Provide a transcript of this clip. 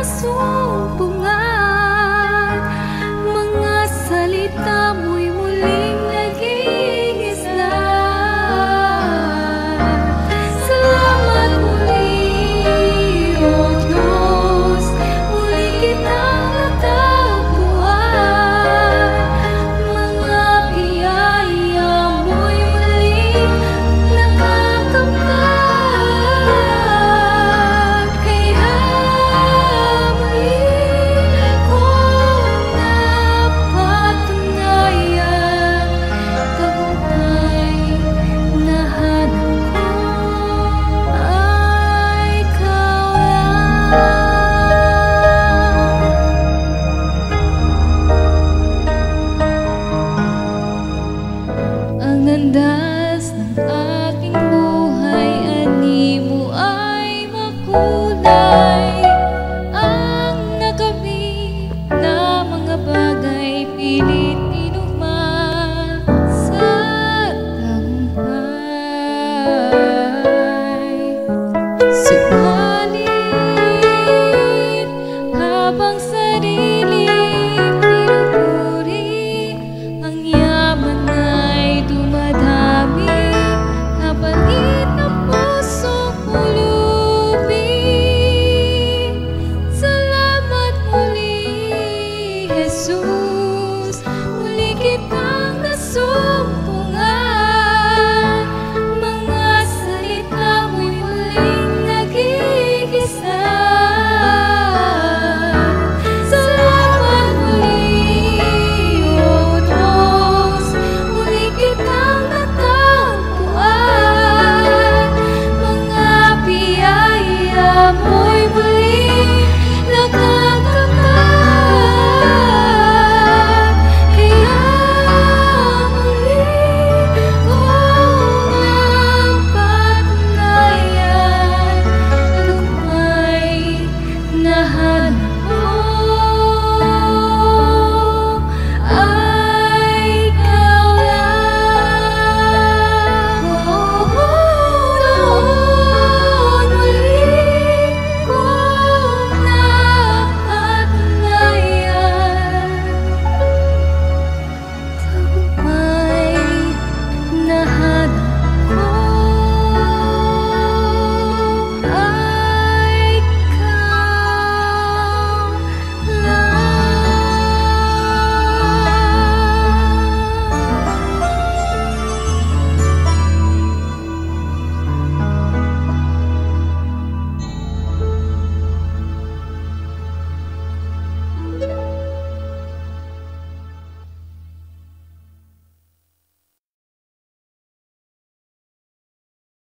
nasumpungan, mga salita mo'y muling naging islan. Salamat muli, O Diyos, muli kitang natagpuan, mga biyaya mo'y muling nakakamtan. Kaya muli kong napatunayan, tagumpay na hanap ko ay ikaw lang. Ang landas ng aking buhay, animo ay makulay. Ang nakamit na mga bagay, pilit inugma sa tagumpay. Subalit habang sariling pinupuri, ang yaman ay dumadami, kapalit ng pusong ulubi. Salamat muli, Jesus, muli kitang nasumpungan, mga salita mo'y muling nagigisan. Salamat muli, O Diyos, muli kitang natagpuan, mga biyaya mo'y muling nakakamtan. Kaya muli kong napatunayan, tagumpay na hanap